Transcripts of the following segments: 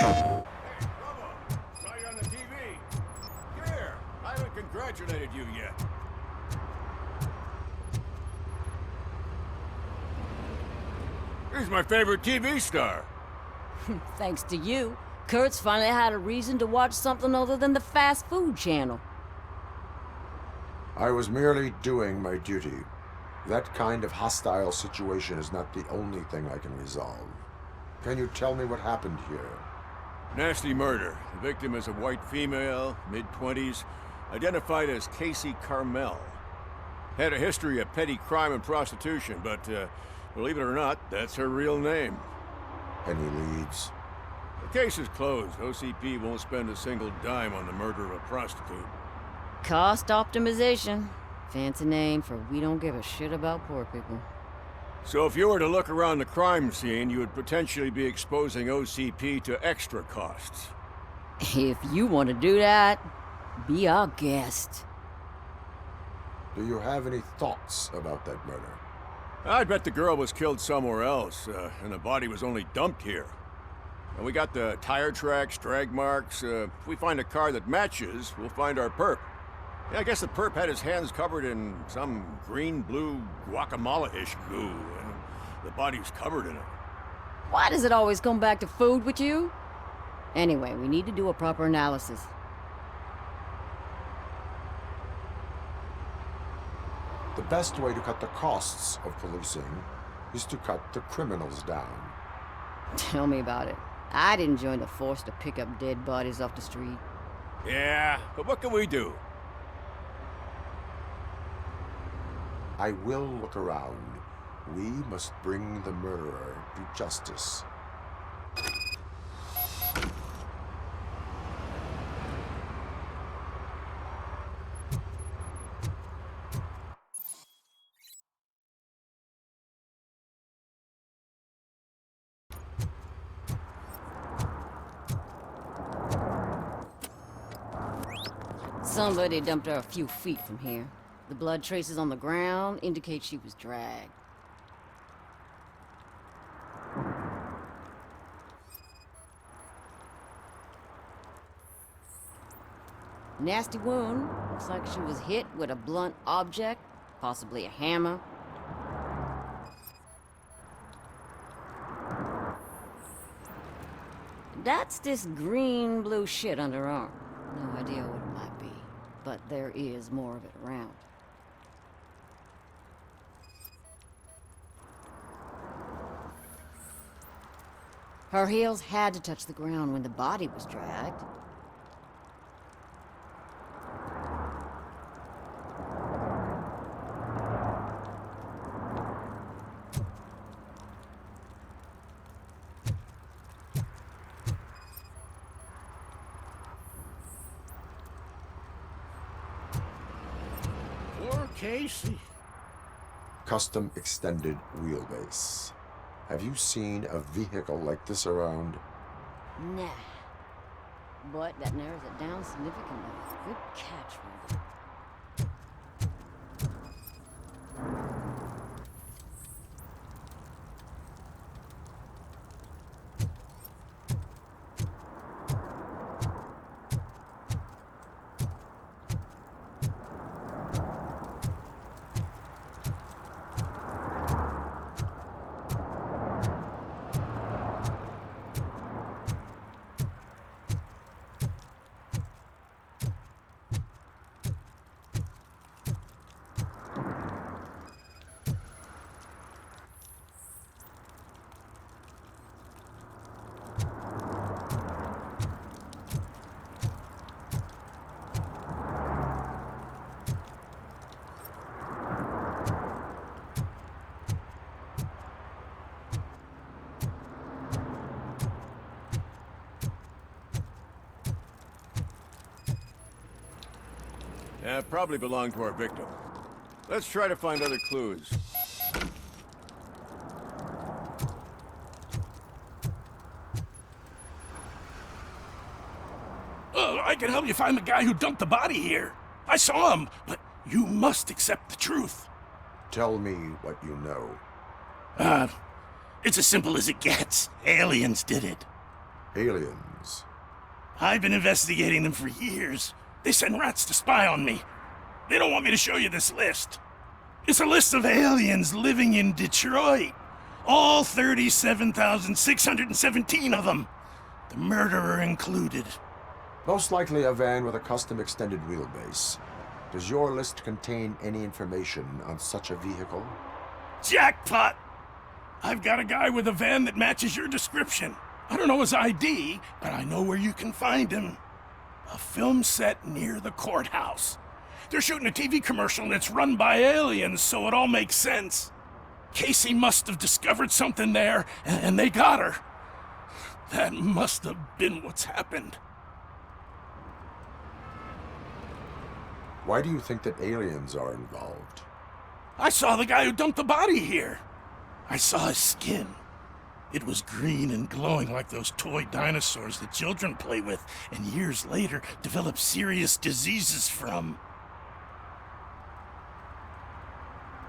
Robo, saw you on the TV. Here, I haven't congratulated you yet. He's my favorite TV star. Thanks to you, Kurt's finally had a reason to watch something other than the fast food channel. I was merely doing my duty. That kind of hostile situation is not the only thing I can resolve. Can you tell me what happened here? Nasty murder. The victim is a white female, mid-20s, identified as Casey Carmel. Had a history of petty crime and prostitution, but believe it or not, that's her real name. Any leads? The case is closed. OCP won't spend a single dime on the murder of a prostitute. Cost optimization. Fancy name for we don't give a shit about poor people. So if you were to look around the crime scene, you would potentially be exposing OCP to extra costs. If you want to do that, be our guest. Do you have any thoughts about that murder? I bet the girl was killed somewhere else, and the body was only dumped here. And we got the tire tracks, drag marks. If we find a car that matches, we'll find our perp. Yeah, I guess the perp had his hands covered in some green-blue guacamole-ish goo, and the body's covered in it. Why does it always come back to food with you? Anyway, we need to do a proper analysis. The best way to cut the costs of policing is to cut the criminals down. Tell me about it. I didn't join the force to pick up dead bodies off the street. Yeah, but what can we do? I will look around. We must bring the murderer to justice. Somebody dumped her a few feet from here. The blood traces on the ground indicate she was dragged. Nasty wound. Looks like she was hit with a blunt object, possibly a hammer. That's this green-blue shit under her arm. No idea what it might be, but there is more of it around. Her heels had to touch the ground when the body was dragged. Poor Casey. Custom extended wheelbase. Have you seen a vehicle like this around? Nah. But that narrows it down significantly. Good catch, Robo. Yeah, probably belonged to our victim. Let's try to find other clues. I can help you find the guy who dumped the body here. I saw him, but you must accept the truth. Tell me what you know. It's as simple as it gets. Aliens did it. Aliens. I've been investigating them for years. They send rats to spy on me. They don't want me to show you this list. It's a list of aliens living in Detroit. All 37,617 of them. The murderer included. Most likely a van with a custom extended wheelbase. Does your list contain any information on such a vehicle? Jackpot! I've got a guy with a van that matches your description. I don't know his ID, but I know where you can find him. A film set near the courthouse. They're shooting a TV commercial and it's run by aliens, so it all makes sense. Casey must have discovered something there, and they got her. That must have been what's happened. Why do you think that aliens are involved? I saw the guy who dumped the body here. I saw his skin. It was green and glowing like those toy dinosaurs that children play with and years later develop serious diseases from.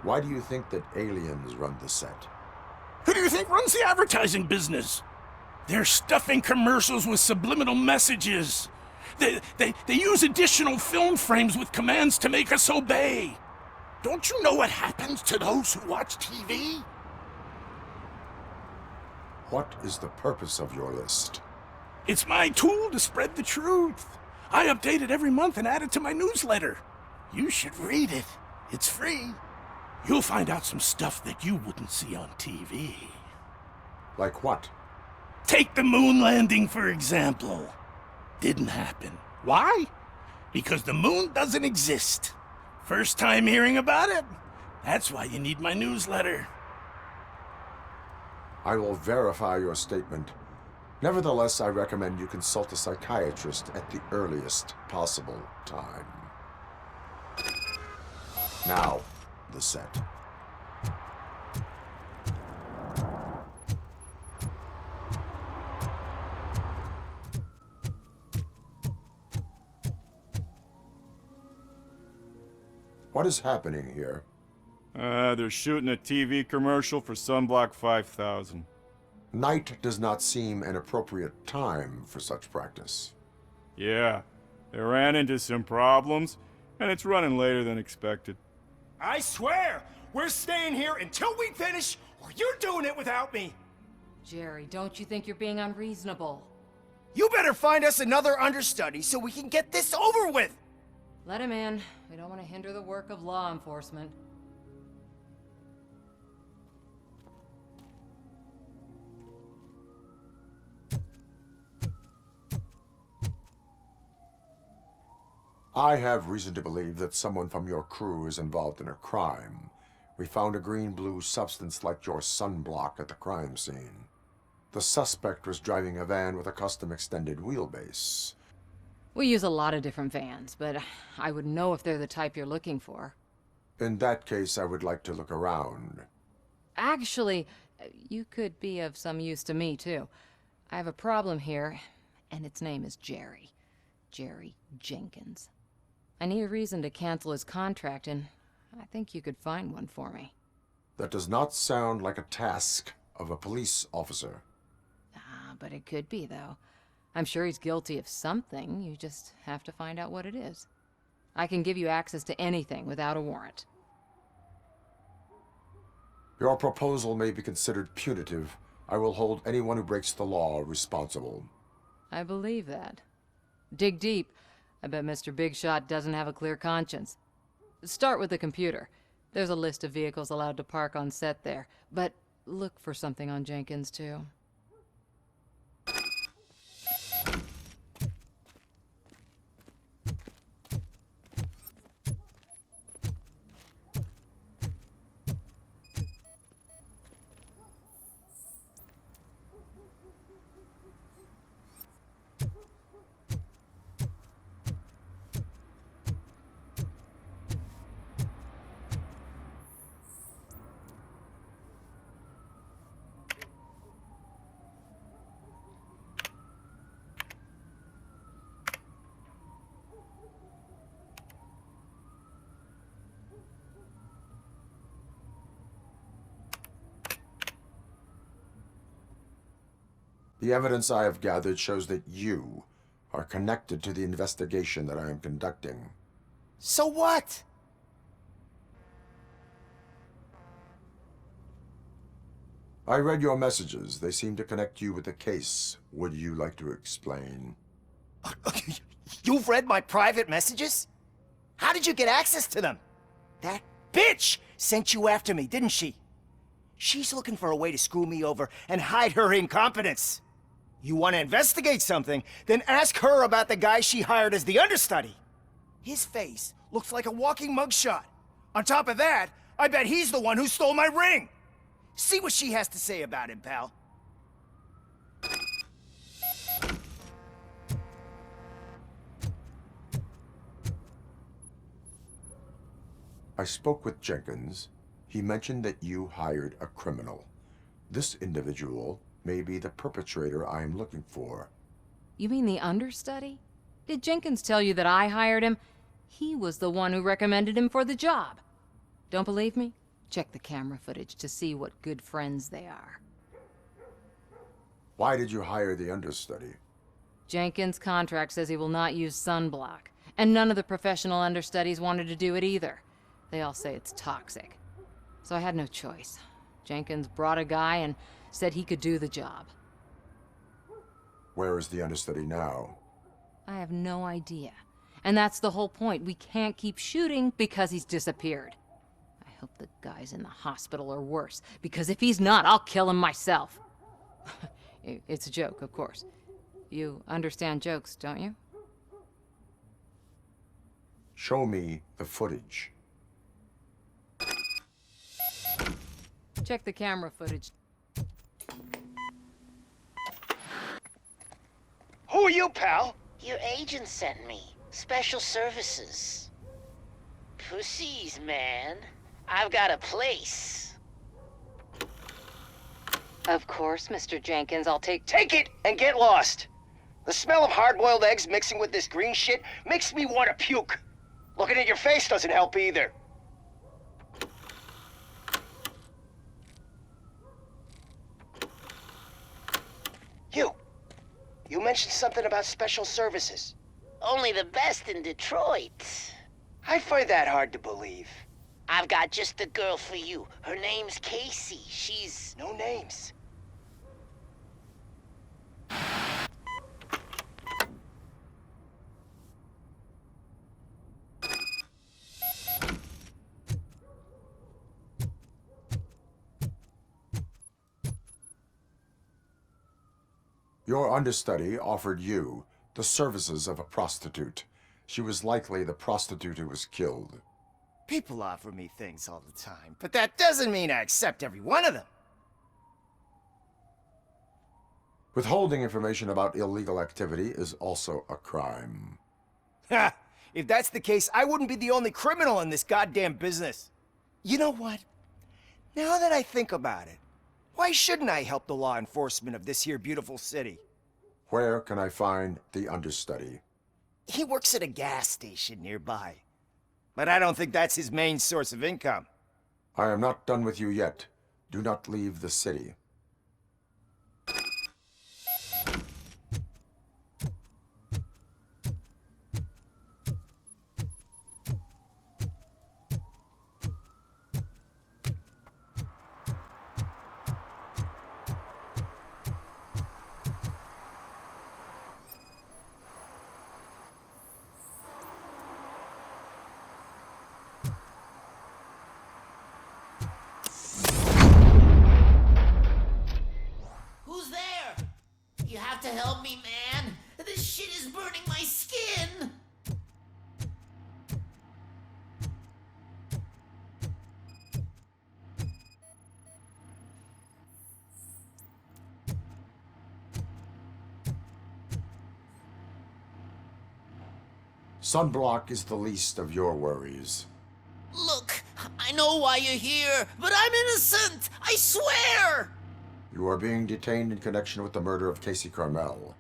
Why do you think that aliens run the set? Who do you think runs the advertising business? They're stuffing commercials with subliminal messages. They use additional film frames with commands to make us obey. Don't you know what happens to those who watch TV? What is the purpose of your list? It's my tool to spread the truth. I update it every month and add it to my newsletter. You should read it. It's free. You'll find out some stuff that you wouldn't see on TV. Like what? Take the moon landing, for example. Didn't happen. Why? Because the moon doesn't exist. First time hearing about it? That's why you need my newsletter. I will verify your statement. Nevertheless, I recommend you consult a psychiatrist at the earliest possible time. Now, the set. What is happening here? They're shooting a TV commercial for Sunblock 5000. Night does not seem an appropriate time for such practice. Yeah, they ran into some problems, and it's running later than expected. I swear, we're staying here until we finish, or you're doing it without me. Jerry, don't you think you're being unreasonable? You better find us another understudy so we can get this over with. Let him in. We don't want to hinder the work of law enforcement. I have reason to believe that someone from your crew is involved in a crime. We found a green-blue substance like your sunblock at the crime scene. The suspect was driving a van with a custom extended wheelbase. We use a lot of different vans, but I wouldn't know if they're the type you're looking for. In that case, I would like to look around. Actually, you could be of some use to me, too. I have a problem here, and its name is Jerry. Jerry Jenkins. I need a reason to cancel his contract, and I think you could find one for me. That does not sound like a task of a police officer. But it could be, though. I'm sure he's guilty of something. You just have to find out what it is. I can give you access to anything without a warrant. Your proposal may be considered punitive. I will hold anyone who breaks the law responsible. I believe that. Dig deep. I bet Mr. Big Shot doesn't have a clear conscience. Start with the computer. There's a list of vehicles allowed to park on set there. But look for something on Jenkins, too. The evidence I have gathered shows that you are connected to the investigation that I am conducting. So what? I read your messages. They seem to connect you with the case. Would you like to explain? You've read my private messages? How did you get access to them? That bitch sent you after me, didn't she? She's looking for a way to screw me over and hide her incompetence. You want to investigate something, then ask her about the guy she hired as the understudy. His face looks like a walking mugshot. On top of that, I bet he's the one who stole my ring. See what she has to say about him, pal. I spoke with Jenkins. He mentioned that you hired a criminal. This individual may be the perpetrator I am looking for. You mean the understudy? Did Jenkins tell you that I hired him? He was the one who recommended him for the job. Don't believe me? Check the camera footage to see what good friends they are. Why did you hire the understudy? Jenkins' contract says he will not use sunblock, and none of the professional understudies wanted to do it either. They all say it's toxic. So I had no choice. Jenkins brought a guy and said he could do the job. Where is the understudy now? I have no idea. And that's the whole point. We can't keep shooting because he's disappeared. I hope the guy's in the hospital or worse, because if he's not, I'll kill him myself. It's a joke, of course. You understand jokes, don't you? Show me the footage. Check the camera footage. Who are you, pal? Your agent sent me. Special services. Pussies, man. I've got a place. Of course, Mr. Jenkins, I'll take... Take it and get lost. The smell of hard-boiled eggs mixing with this green shit makes me want to puke. Looking at your face doesn't help either. You mentioned something about special services. Only the best in Detroit. I find that hard to believe. I've got just the girl for you. Her name's Casey. She's... No names. Your understudy offered you the services of a prostitute. She was likely the prostitute who was killed. People offer me things all the time, but that doesn't mean I accept every one of them. Withholding information about illegal activity is also a crime. Ha! If that's the case, I wouldn't be the only criminal in this goddamn business. You know what? Now that I think about it, why shouldn't I help the law enforcement of this here beautiful city? Where can I find the understudy? He works at a gas station nearby. But I don't think that's his main source of income. I am not done with you yet. Do not leave the city. Who's there? You have to help me, man. This shit is burning my skin. Sunblock is the least of your worries. Look, I know why you're here, but I'm innocent. I swear. You are being detained in connection with the murder of Casey Carmel.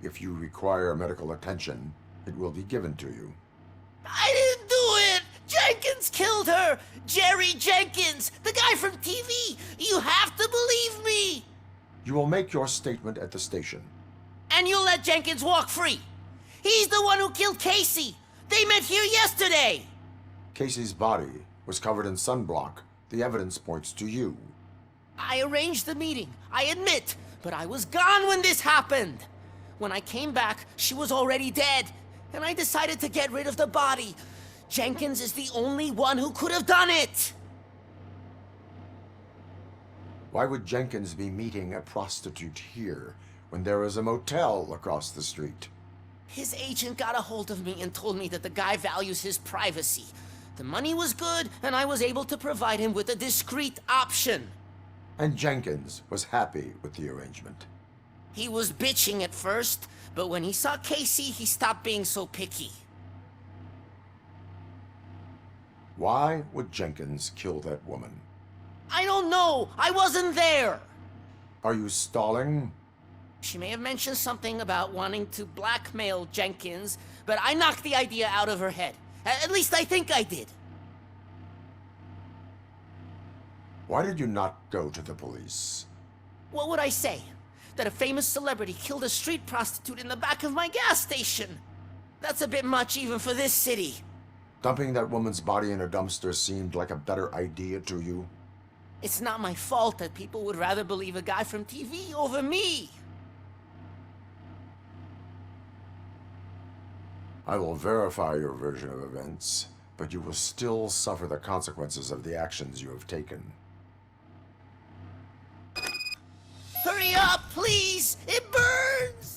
If you require medical attention, it will be given to you. I didn't do it. Jenkins killed her. Jerry Jenkins, the guy from TV. You have to believe me. You will make your statement at the station. And you let Jenkins walk free. He's the one who killed Casey. They met here yesterday. Casey's body was covered in sunblock. The evidence points to you. I arranged the meeting, I admit, but I was gone when this happened. When I came back, she was already dead, and I decided to get rid of the body. Jenkins is the only one who could have done it. Why would Jenkins be meeting a prostitute here when there is a motel across the street? His agent got a hold of me and told me that the guy values his privacy. The money was good, and I was able to provide him with a discreet option. And Jenkins was happy with the arrangement. He was bitching at first, but when he saw Casey, he stopped being so picky. Why would Jenkins kill that woman? I don't know. I wasn't there. Are you stalling? She may have mentioned something about wanting to blackmail Jenkins, but I knocked the idea out of her head. At least I think I did. Why did you not go to the police? What would I say? That a famous celebrity killed a street prostitute in the back of my gas station? That's a bit much even for this city. Dumping that woman's body in a dumpster seemed like a better idea to you? It's not my fault that people would rather believe a guy from TV over me. I will verify your version of events, but you will still suffer the consequences of the actions you have taken. Hurry up, please! It burns!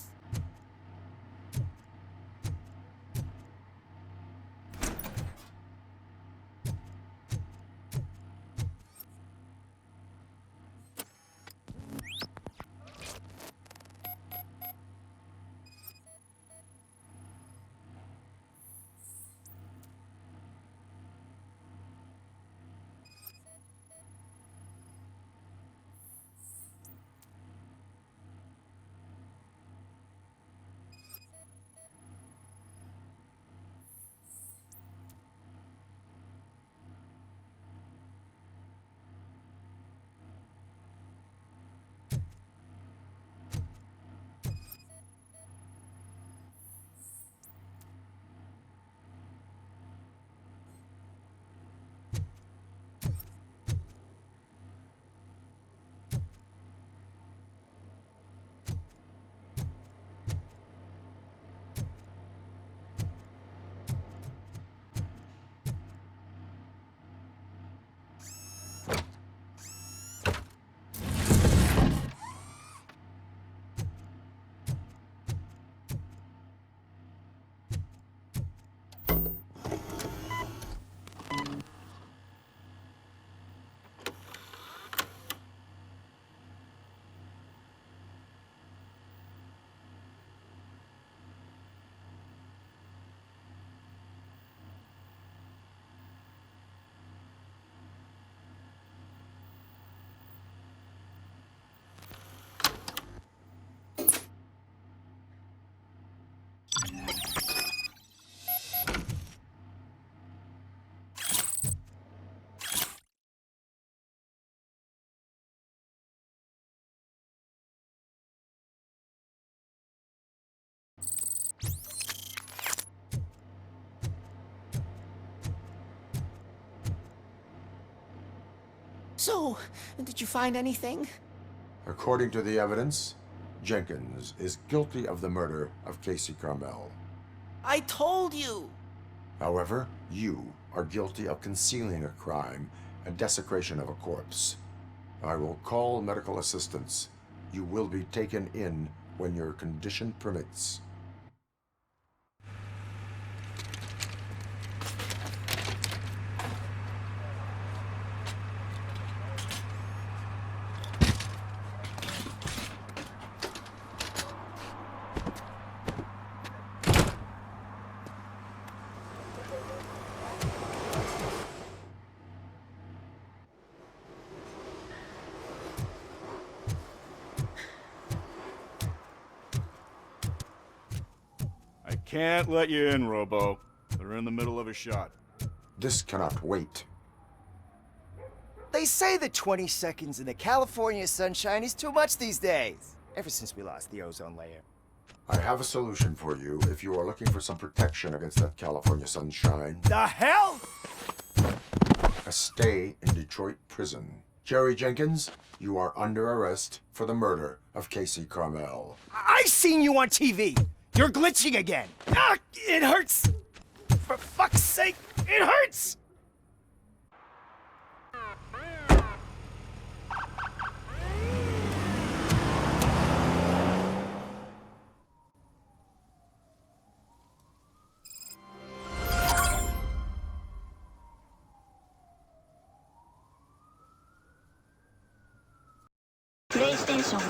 So, did you find anything? According to the evidence, Jenkins is guilty of the murder of Casey Carmel. I told you! However, you are guilty of concealing a crime and desecration of a corpse. I will call medical assistance. You will be taken in when your condition permits. Can't let you in, Robo. They're in the middle of a shot. This cannot wait. They They say that 20 seconds in the California sunshine is too much these days. Ever since we lost the ozone layer. I have a solution for you if you are looking for some protection against that California sunshine. The hell? A stay in Detroit prison. Jerry Jenkins, you are under arrest for the murder of Casey Carmel. I seen you on TV. You're glitching again. Ah, it hurts. For fuck's sake, it hurts. PlayStation